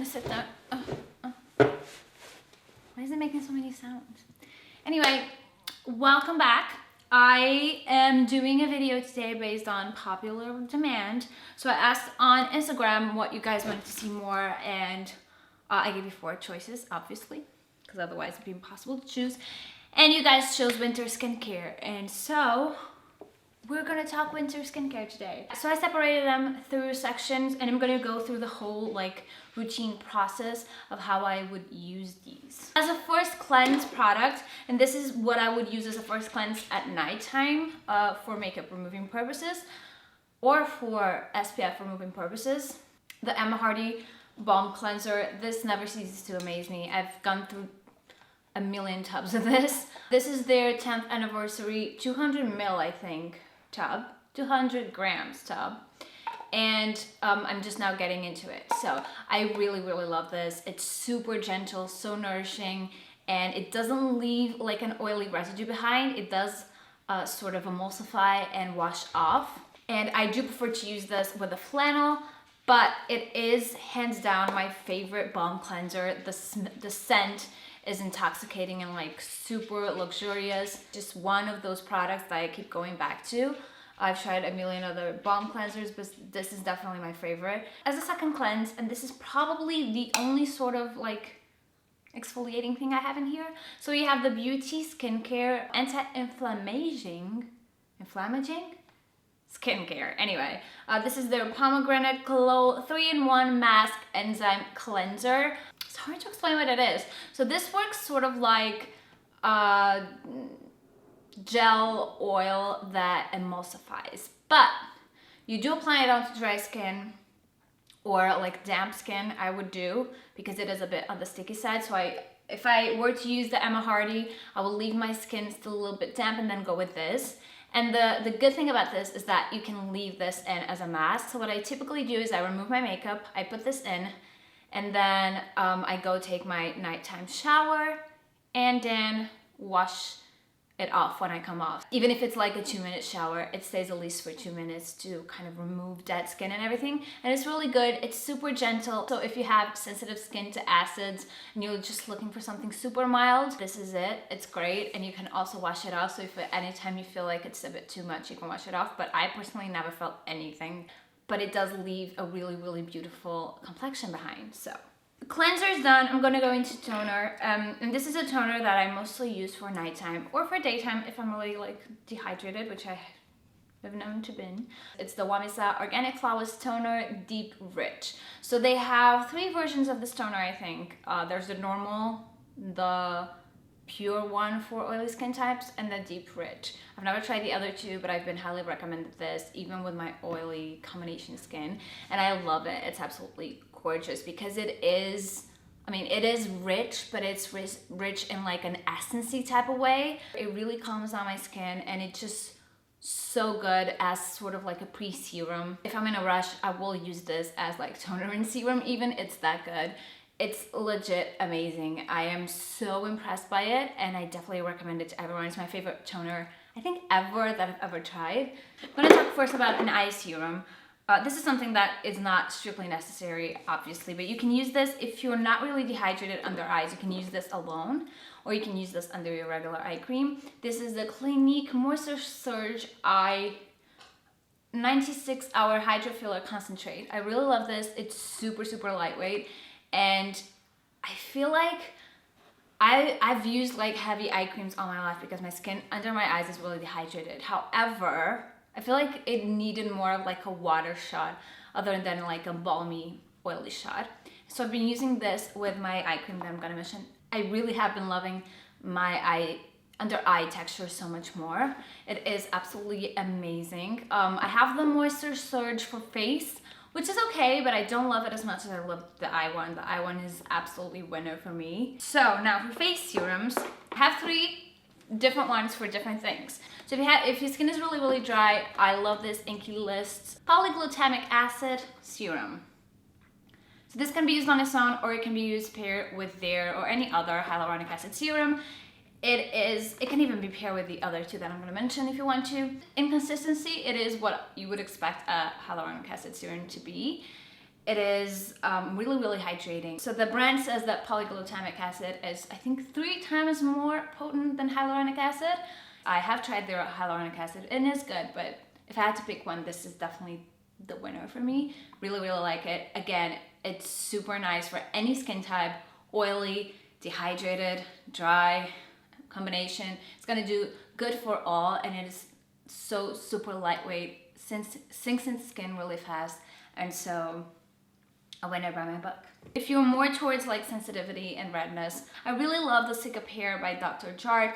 gonna sit down. Why is it making so many sounds? Anyway, welcome back. I am doing a video today based on popular demand. So I asked on Instagram what you guys wanted to see more, and I gave you 4 choices, obviously, because otherwise it'd be impossible to choose. And you guys chose winter skincare, and so we're gonna talk winter skincare today. So I separated them through sections, and I'm gonna go through the whole routine process of how I would use these. As a first cleanse product, and this is what I would use as a first cleanse at nighttime for makeup removing purposes or for SPF removing purposes, the Emma Hardy Balm Cleanser. This never ceases to amaze me. I've gone through a million tubs of this. This is their 10th anniversary 200 ml, I think, tub, 200 grams tub. And I'm just now getting into it. So I really, really love this. It's super gentle, so nourishing, and it doesn't leave like an oily residue behind. It does sort of emulsify and wash off. And I do prefer to use this with a flannel, but it is hands down my favorite balm cleanser. The scent is intoxicating and super luxurious. Just one of those products that I keep going back to. I've tried a million other balm cleansers, but this is definitely my favorite. As a second cleanse, and this is probably the only sort of exfoliating thing I have in here. So we have the Beauty Skincare Anti-Inflammaging Skincare. Anyway, this is their Pomegranate Glow 3-in-1 Mask Enzyme Cleanser. It's hard to explain what it is. So this works sort of like gel oil that emulsifies, but you do apply it onto dry skin or damp skin. I would do, because it is a bit on the sticky side. So if I were to use the Emma Hardy, I will leave my skin still a little bit damp and then go with this. And the good thing about this is that you can leave this in as a mask. So what I typically do is I remove my makeup, I put this in, and then I go take my nighttime shower and then wash it off when I come off. Even if it's like a 2-minute shower, it stays at least for 2 minutes to kind of remove dead skin and everything. And it's really good. It's super gentle. So if you have sensitive skin to acids and you're just looking for something super mild, this is it. It's great. And you can also wash it off. So if at any time you feel like it's a bit too much, you can wash it off. But I personally never felt anything. But it does leave a really, really beautiful complexion behind. So the cleanser is done. I'm gonna go into toner, and this is a toner that I mostly use for nighttime or for daytime if I'm really dehydrated, which I have known to been. It's the Wamisa Organic Flawless Toner Deep Rich. So they have 3 versions of this toner, I think. There's the normal, the pure one for oily skin types, and the Deep Rich. I've never tried the other 2, but I've been highly recommended this, even with my oily combination skin, and I love it. It's absolutely gorgeous because it is rich, but it's rich in an essency type of way. It really calms down my skin, and it's just so good as sort of a pre-serum. If I'm in a rush, I will use this as toner and serum even. It's that good. It's legit amazing. I am so impressed by it, and I definitely recommend it to everyone. It's my favorite toner, I think, ever that I've ever tried. I'm gonna talk first about an eye serum. This is something that is not strictly necessary, obviously, but you can use this if you're not really dehydrated under eyes. You can use this alone, or you can use this under your regular eye cream. This is the Clinique Moisture Surge Eye 96-hour Hydro Filler Concentrate. I really love this. It's super, super lightweight, and I feel like I've used heavy eye creams all my life because my skin under my eyes is really dehydrated. However, I feel like it needed more of a water shot other than a balmy, oily shot. So I've been using this with my eye cream that I'm gonna mention. I really have been loving my under eye texture so much more. It is absolutely amazing. I have the Moisture Surge for face, which is okay, but I don't love it as much as I love the eye one. The eye one is absolutely winner for me. So now for face serums, I have 3 different ones for different things. So if your skin is really, really dry, I love this Inkey List Polyglutamic Acid Serum. So this can be used on its own, or it can be used paired with their or any other hyaluronic acid serum. It can even be paired with the other 2 that I'm going to mention if you want to. In consistency, it is what you would expect a hyaluronic acid serum to be. It is really, really hydrating. So the brand says that polyglutamic acid is, I think, 3 times more potent than hyaluronic acid. I have tried their hyaluronic acid and it's good, but if I had to pick one, this is definitely the winner for me. Really, really like it. Again, it's super nice for any skin type, oily, dehydrated, dry, combination. It's gonna do good for all, and it is so super lightweight, sinks in skin really fast, and so a winner by my book. If you're more towards like sensitivity and redness, I really love the Cicapair by Dr. Jart.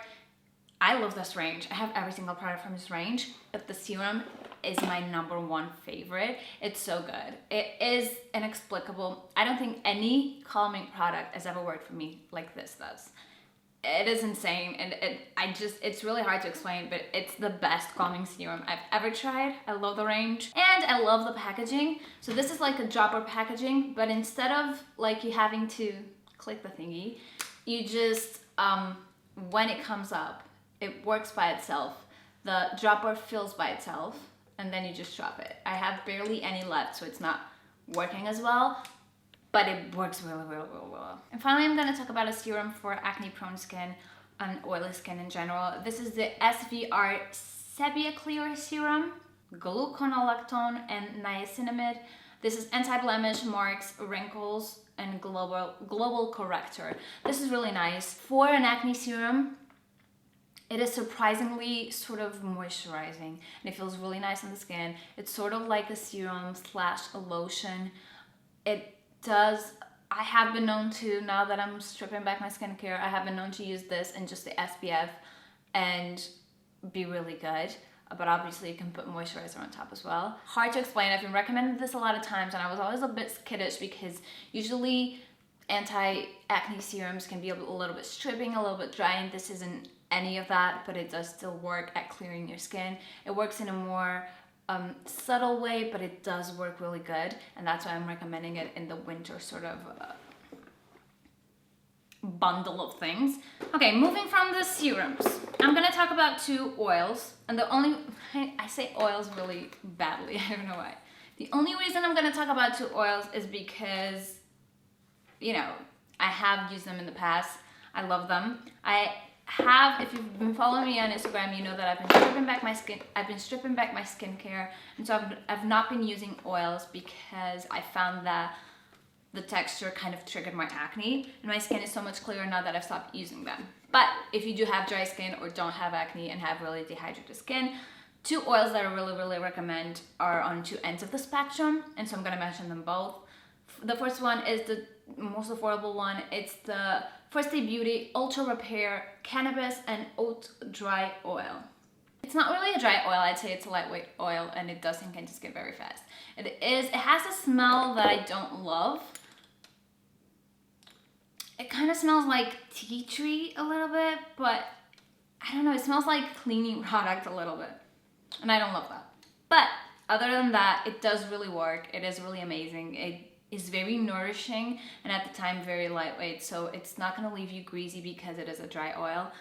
I love this range. I have every single product from this range, but the serum is my #1 favorite. It's so good. It is inexplicable. I don't think any calming product has ever worked for me like this does. It is insane, and it's really hard to explain, but it's the best calming serum I've ever tried. I love the range, and I love the packaging. So this is like a dropper packaging, but instead of like you having to click the thingy, you just, when it comes up, it works by itself. The dropper fills by itself, and then you just drop it. I have barely any left, so it's not working as well, but it works really, really, really well. And finally, I'm gonna talk about a serum for acne-prone skin and oily skin in general. This is the SVR Sebia Clear Serum, gluconolactone and niacinamide. This is anti-blemish, marks, wrinkles, and global corrector. This is really nice. For an acne serum, it is surprisingly sort of moisturizing, and it feels really nice on the skin. It's sort of like a serum / a lotion. I have been known to, now that I'm stripping back my skincare, I have been known to use this in just the SPF and be really good. But obviously you can put moisturizer on top as well. Hard to explain. I've been recommending this a lot of times, and I was always a bit skittish because usually anti-acne serums can be a little bit stripping, a little bit drying. This isn't any of that, but it does still work at clearing your skin. It works in a more subtle way, but it does work really good, and that's why I'm recommending it in the winter sort of bundle of things. Okay, moving from the serums, I'm gonna talk about 2 oils, and I say oils really badly, I don't know why. The only reason I'm gonna talk about 2 oils is because, you know, I have used them in the past. I love them. If you've been following me on Instagram, you know that I've been stripping back my skincare, and so I've not been using oils because I found that the texture kind of triggered my acne, and my skin is so much clearer now that I've stopped using them. But if you do have dry skin or don't have acne and have really dehydrated skin, 2 oils that I really, really recommend are on 2 ends of the spectrum, and so I'm gonna mention them both. The first one is the most affordable one. It's the First Aid Beauty Ultra Repair Cannabis and Oat Dry Oil. It's not really a dry oil, I'd say it's a lightweight oil, and it does sink into skin very fast. It has a smell that I don't love. It kind of smells like tea tree a little bit, but I don't know, it smells like cleaning product a little bit, and I don't love that. But other than that, it does really work. It is really amazing. It is very nourishing, and at the time very lightweight, so it's not going to leave you greasy because it is a dry oil.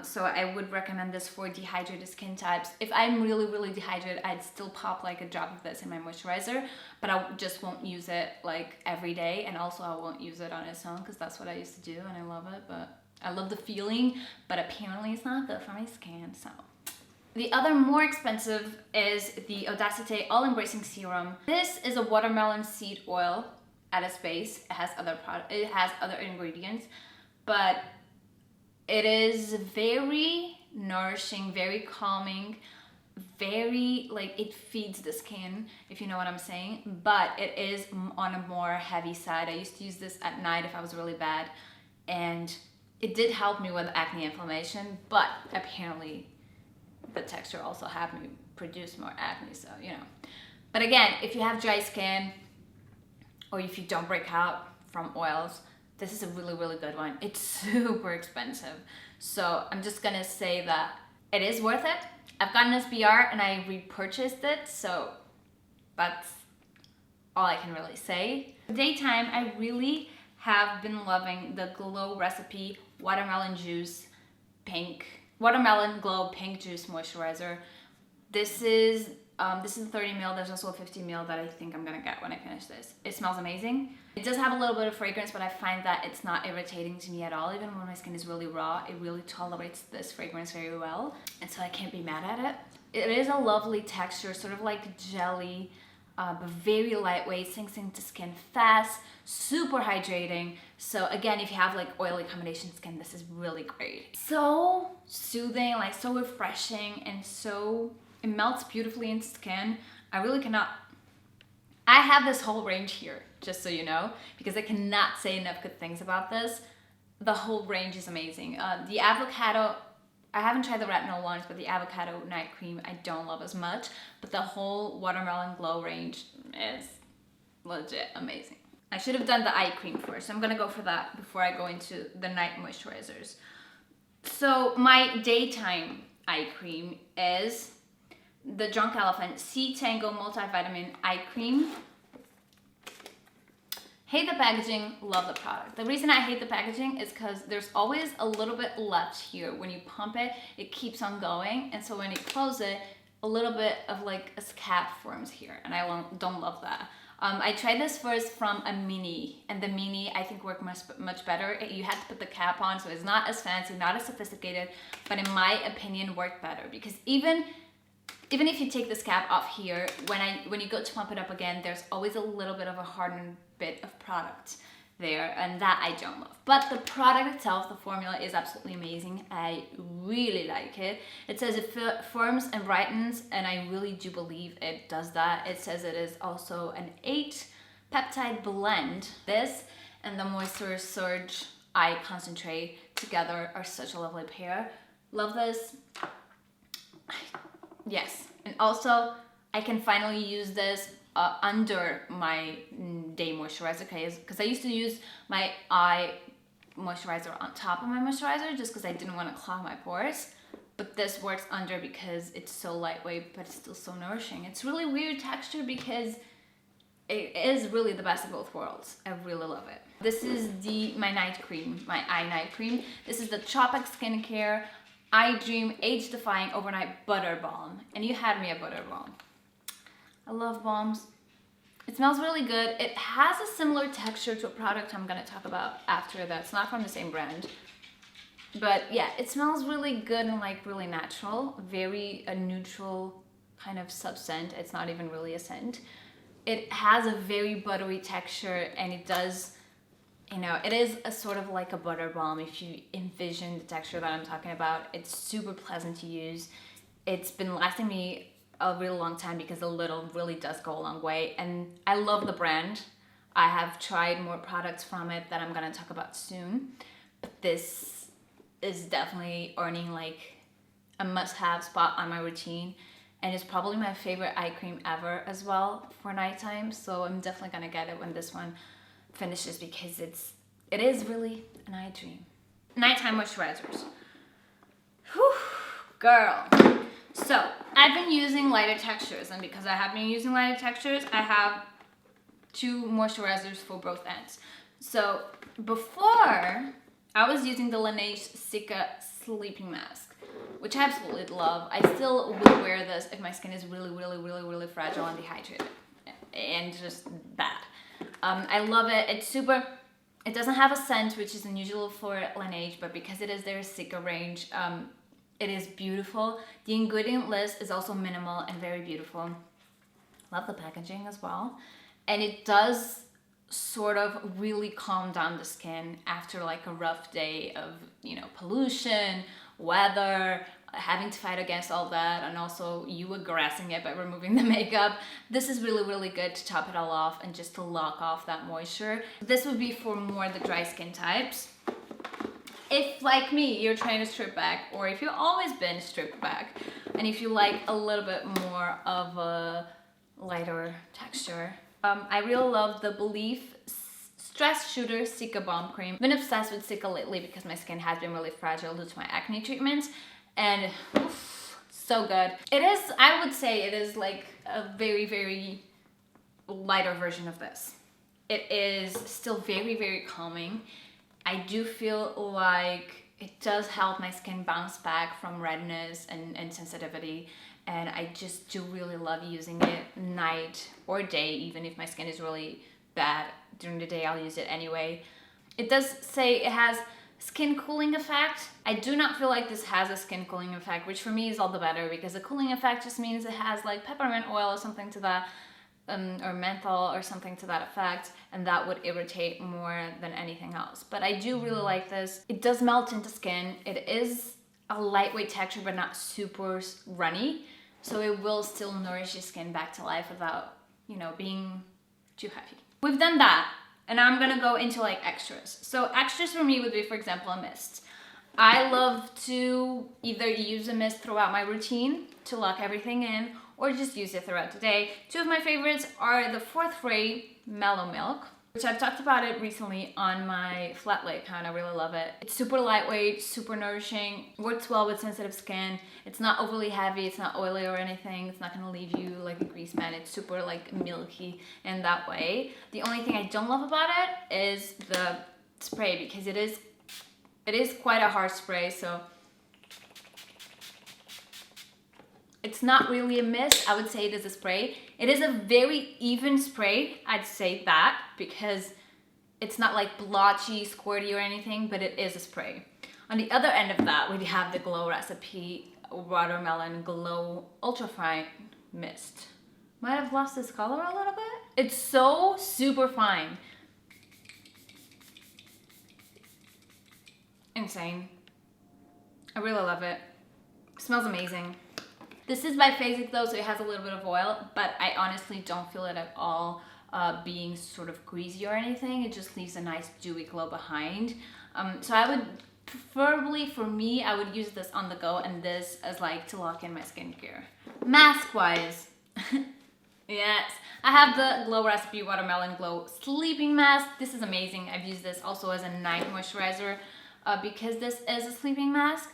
So I would recommend this for dehydrated skin types. If I'm really, really dehydrated, I'd still pop like a drop of this in my moisturizer, but I just won't use it like every day, and also I won't use it on its own because that's what I used to do, and I love it. But I love the feeling, but apparently it's not good for my skin, so. The other more expensive is the Audacité All-Embracing Serum. This is a watermelon seed oil at its base. It has other ingredients, but it is very nourishing, very calming, very, like, it feeds the skin, if you know what I'm saying, but it is on a more heavy side. I used to use this at night if I was really bad, and it did help me with acne inflammation, but apparently the texture also had me produce more acne, so, you know. But again, if you have dry skin, or if you don't break out from oils, this is a really, really good one. It's super expensive, so I'm just gonna say that it is worth it. I've got an SBR and I repurchased it, so that's all I can really say. Daytime, I really have been loving the Glow Recipe Watermelon Glow Pink Juice Moisturizer. This is This is a 30 ml. There's also a 50 ml that I think I'm gonna get when I finish this. It smells amazing. It does have a little bit of fragrance, but I find that it's not irritating to me at all. Even when my skin is really raw, it really tolerates this fragrance very well. And so I can't be mad at it. It is a lovely texture, sort of like jelly, but very lightweight, sinks into skin fast, super hydrating. So again, if you have like oily combination skin, this is really great. So soothing, like so refreshing, and so it melts beautifully into skin. I really cannot. I have this whole range here, just so you know, because I cannot say enough good things about this. The whole range is amazing. The avocado, I haven't tried the retinol ones, but the avocado night cream I don't love as much. But the whole watermelon glow range is legit amazing. I should have done the eye cream first. So I'm gonna go for that before I go into the night moisturizers. So my daytime eye cream is the Drunk Elephant Sea Tango Multivitamin Eye Cream. Hate the packaging, love the product. The reason I hate the packaging is because there's always a little bit left here. When you pump it, it keeps on going. And so when you close it, a little bit of like a scab forms here. And I don't love that. I tried this first from a mini, and the mini I think worked much better. You had to put the cap on, so it's not as fancy, not as sophisticated, but in my opinion worked better, because even if you take this cap off here, when you go to pump it up again, there's always a little bit of a hardened bit of product there, and that I don't love. But the product itself, the formula, is absolutely amazing. I really like it. It says it firms and brightens, and I really do believe it does that. It says it is also an 8 peptide blend. This and the Moisture Surge Eye Concentrate together are such a lovely pair. Love this. Yes, and also I can finally use this under my day moisturizer, because I used to use my eye moisturizer on top of my moisturizer just because I didn't want to clog my pores. But this works under because it's so lightweight, but it's still so nourishing. It's really weird texture because it is really the best of both worlds. I really love it. This is my night cream, my eye night cream. This is the Tropic Skincare Eye Dream Age Defying Overnight Butter Balm. And you had me a butter balm. I love balms. It smells really good. It has a similar texture to a product I'm gonna talk about after that. It's not from the same brand. But yeah, it smells really good and like really natural. Very a neutral kind of sub-scent. It's not even really a scent. It has a very buttery texture, and it does, you know, it is a sort of like a butter balm if you envision the texture that I'm talking about. It's super pleasant to use. It's been lasting me a really long time because a little really does go a long way, and I love the brand. I have tried more products from it that I'm gonna talk about soon, but this is definitely earning like a must-have spot on my routine, and it's probably my favorite eye cream ever as well for nighttime. So I'm definitely gonna get it when this one finishes, because it is really an eye dream. Nighttime moisturizers. Whew, girl. So I've been using lighter textures, and because I have been using lighter textures, I have 2 moisturizers for both ends. So before, I was using the Laneige Cica Sleeping Mask, which I absolutely love. I still would wear this if my skin is really, really, really, really fragile and dehydrated, and just bad. I love it. It's super, it doesn't have a scent, which is unusual for Laneige, but because it is their Cica range, it is beautiful. The ingredient list is also minimal and very beautiful. Love the packaging as well. And it does sort of really calm down the skin after like a rough day of, you know, pollution, weather, having to fight against all that, and also you aggressing it by removing the makeup. This is really, really good to top it all off and just to lock off that moisture. This would be for more the dry skin types. If, like me, you're trying to strip back, or if you've always been stripped back, and if you like a little bit more of a lighter texture, I really love the Belief Stress Shooter Cica Balm Cream. I've been obsessed with Cica lately because my skin has been really fragile due to my acne treatments, and oof, so good. It is, I would say it is like a very, very lighter version of this. It is still very, very calming. I do feel like it does help my skin bounce back from redness and sensitivity, and I just do really love using it night or day. Even if my skin is really bad during the day, I'll use it anyway. It does say it has skin cooling effect. I do not feel like this has a skin cooling effect, which for me is all the better, because a cooling effect just means it has like peppermint oil or something to that, or menthol or something to that effect, and that would irritate more than anything else. But I do really like this. It does melt into skin. It is a lightweight texture, but not super runny, so it will still nourish your skin back to life without, you know, being too heavy. We've done that, and now I'm gonna go into like extras. So extras for me would be, for example, a mist. I love to either use a mist throughout my routine to lock everything in, or just use it throughout the day. Two of my favorites are the Fourth Ray Mellow Milk, which I've talked about it recently on my flat lay account. I really love it. It's super lightweight, super nourishing, works well with sensitive skin. It's not overly heavy, it's not oily or anything. It's not gonna leave you like a grease man. It's super like milky in that way. The only thing I don't love about it is the spray, because it is quite a hard spray, so it's not really a mist. I would say it is a spray. It is a very even spray, I'd say that, because it's not like blotchy, squirty or anything, but it is a spray. On the other end of that, we have the Glow Recipe Watermelon Glow Ultra Fine Mist. Might have lost this color a little bit. It's so super fine. Insane. I really love it. Smells amazing. This is by Phasic though, so it has a little bit of oil, but I honestly don't feel it at all being sort of greasy or anything. It just leaves a nice dewy glow behind. So I would, preferably for me, I would use this on the go and this as like to lock in my skincare. Mask wise, yes, I have the Glow Recipe Watermelon Glow Sleeping Mask. This is amazing. I've used this also as a night moisturizer because this is a sleeping mask.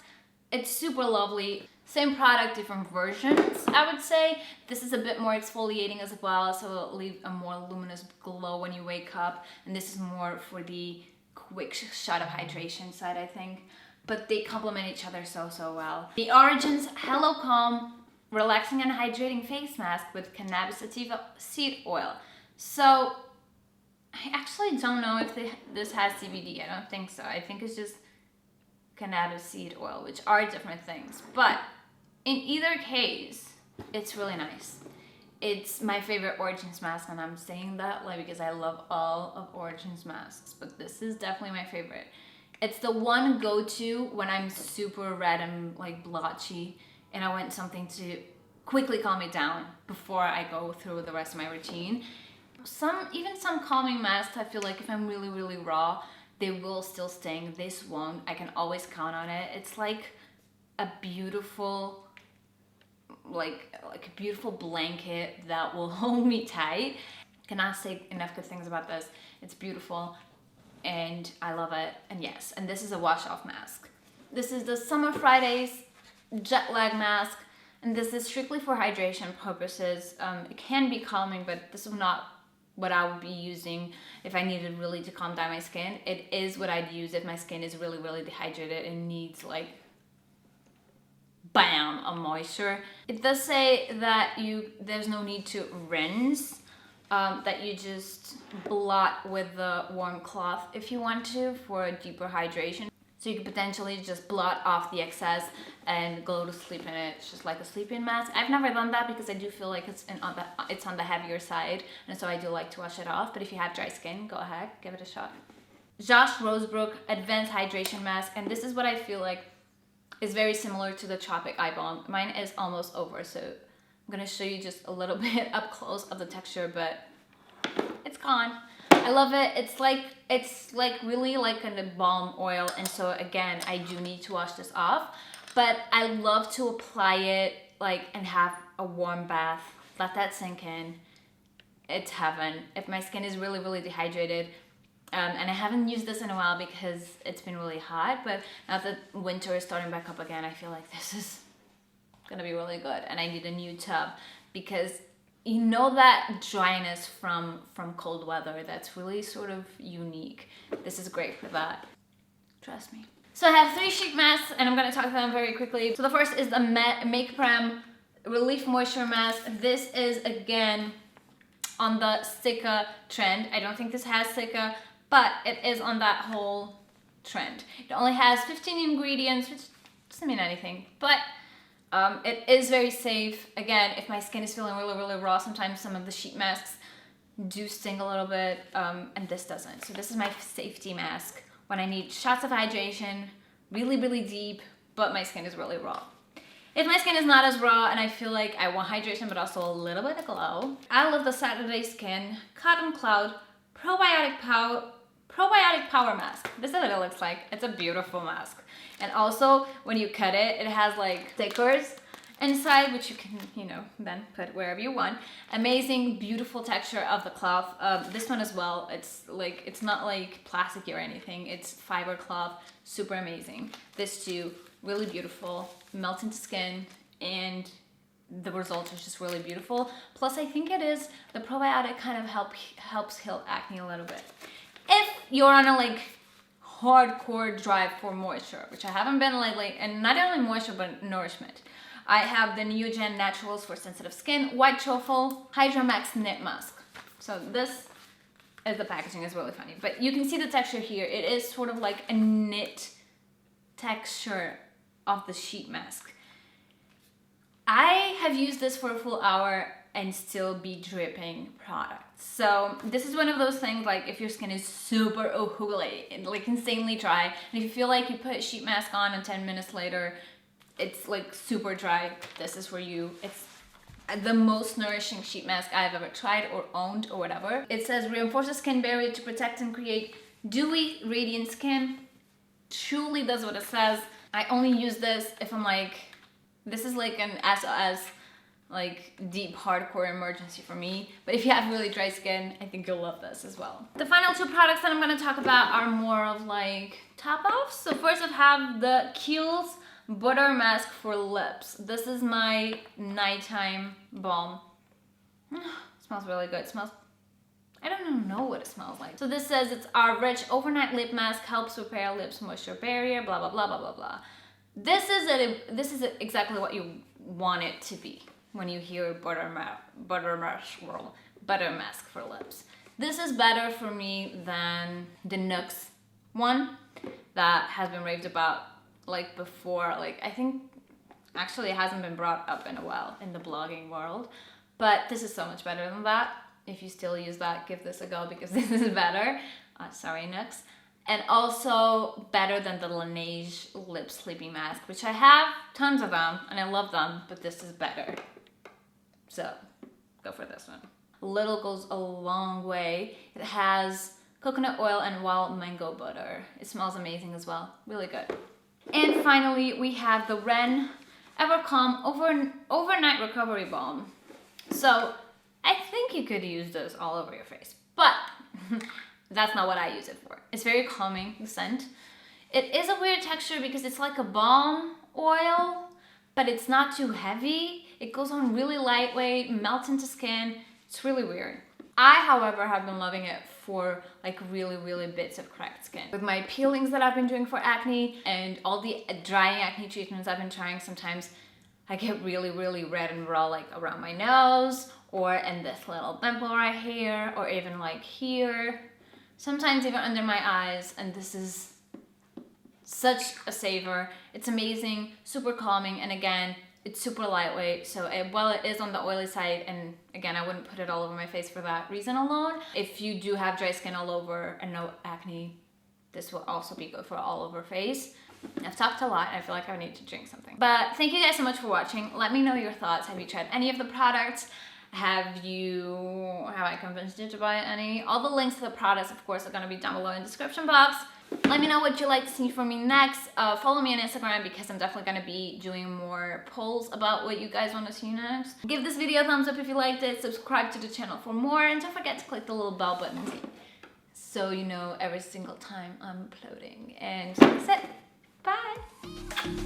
It's super lovely. Same product, different versions, I would say. This is a bit more exfoliating as well, so it'll leave a more luminous glow when you wake up. And this is more for the quick shot of hydration side, I think. But they complement each other so well. The Origins Hello Calm Relaxing and Hydrating Face Mask with Cannabis Sativa Seed Oil. So, I actually don't know if this has CBD. I don't think so. I think it's just cannabis seed oil, which are different things. But in either case, it's really nice. It's my favorite Origins mask, and I'm saying that like because I love all of Origins masks, but this is definitely my favorite. It's the one go-to when I'm super red and like blotchy, and I want something to quickly calm me down before I go through the rest of my routine. Even some calming masks, I feel like if I'm really raw, they will still sting. This won't. I can always count on it. It's like a beautiful, like a beautiful blanket that will hold me tight. Cannot say enough good things about this. It's beautiful and I love it. And yes, and this is a wash off mask. This is the Summer Fridays Jet Lag Mask, and this is strictly for hydration purposes. It can be calming, but this is not what I would be using if I needed really to calm down my skin. It is what I'd use if my skin is really dehydrated and needs like bam, a moisture. It does say that there's no need to rinse, that you just blot with the warm cloth if you want to for a deeper hydration. So you could potentially just blot off the excess and go to sleep in it. It's just like a sleeping mask. I've never done that because I do feel like it's on the heavier side, and so I do like to wash it off. But if you have dry skin, go ahead, give it a shot. Josh Rosebrook Advanced Hydration Mask, and this is what I feel like is very similar to the Tropic Eye Balm. Mine is almost over, so I'm gonna show you just a little bit up close of the texture, but it's gone. I love it. It's like really like a balm oil, and so again, I do need to wash this off, but I love to apply it like and have a warm bath. Let that sink in. It's heaven. If my skin is really dehydrated, and I haven't used this in a while because it's been really hot, but now that winter is starting back up again, I feel like this is gonna be really good, and I need a new tub because you know that dryness from cold weather that's really sort of unique. This is great for that. Trust me. So I have 3 sheet masks, and I'm gonna talk to them very quickly. So the first is the Make Prem Relief Moisture Mask. This is again on the Sika trend. I don't think this has Sika, but it is on that whole trend. It only has 15 ingredients, which doesn't mean anything, but it is very safe. Again, if my skin is feeling really, really raw, sometimes some of the sheet masks do sting a little bit, and this doesn't. So this is my safety mask when I need shots of hydration, really, really deep, but my skin is really raw. If my skin is not as raw and I feel like I want hydration but also a little bit of glow, I love the Saturday Skin Cotton Cloud Probiotic Power Mask. This is what it looks like. It's a beautiful mask. And also, when you cut it, it has like stickers inside, which you can, you know, then put wherever you want. Amazing, beautiful texture of the cloth. This one as well, it's not like plasticky or anything. It's fiber cloth, super amazing. This too, really beautiful, melts into skin, and the result is just really beautiful. Plus, I think it is, the probiotic kind of helps heal acne a little bit. If you're on a like hardcore drive for moisture, which I haven't been lately, and not only moisture, but nourishment, I have the Neogen Naturals for Sensitive Skin White Truffle Hydra Max Knit Mask. So this is, the packaging is really funny, but you can see the texture here. It is sort of like a knit texture of the sheet mask. I have used this for a full hour and still be dripping product. So this is one of those things, like if your skin is super oily and like insanely dry, and if you feel like you put a sheet mask on and 10 minutes later it's like super dry, this is for you. It's the most nourishing sheet mask I've ever tried or owned or whatever. It says reinforces skin barrier to protect and create dewy, radiant skin. Truly does what it says. I only use this if I'm like, this is like an SOS, like deep hardcore emergency for me. But if you have really dry skin, I think you'll love this as well. The final two products that I'm going to talk about are more of like top-offs. So first I have the Kiehl's Butter Mask for Lips. This is my nighttime balm. It smells really good. It smells, I don't even know what it smells like. So this says it's our rich overnight lip mask, helps repair lips moisture barrier, blah, blah, blah, blah, blah, blah. This is exactly what you want it to be when you hear butter mask for lips. This is better for me than the Nuxe one that has been raved about like before. Like I think actually it hasn't been brought up in a while in the blogging world, but this is so much better than that. If you still use that, give this a go because this is better. Sorry, Nuxe. And also better than the Laneige Lip Sleeping Mask, which I have tons of them and I love them, but this is better. So go for this one. Little goes a long way. It has coconut oil and wild mango butter. It smells amazing as well. Really good. And finally, we have the Ren Evercalm Overnight Recovery Balm. So I think you could use this all over your face, but that's not what I use it for. It's very calming, the scent. It is a weird texture because it's like a balm oil, but it's not too heavy. It goes on really lightweight, melts into skin. It's really weird. I, however, have been loving it for like really, really bits of cracked skin. With my peelings that I've been doing for acne and all the drying acne treatments I've been trying, sometimes I get really, really red and raw, like around my nose or in this little pimple right here, or even like here. Sometimes even under my eyes, and this is such a saver. It's amazing, super calming, and again, it's super lightweight, so while it is on the oily side, and again, I wouldn't put it all over my face for that reason alone. If you do have dry skin all over and no acne, this will also be good for all over face. I've talked a lot. I feel like I need to drink something. But thank you guys so much for watching. Let me know your thoughts. Have you tried any of the products? Have I convinced you to buy any? All the links to the products, of course, are going to be down below in the description box. Let me know what you'd like to see from me next. Follow me on Instagram because I'm definitely going to be doing more polls about what you guys want to see next. Give this video a thumbs up if you liked it. Subscribe to the channel for more. And don't forget to click the little bell button so you know every single time I'm uploading. And that's it. Bye!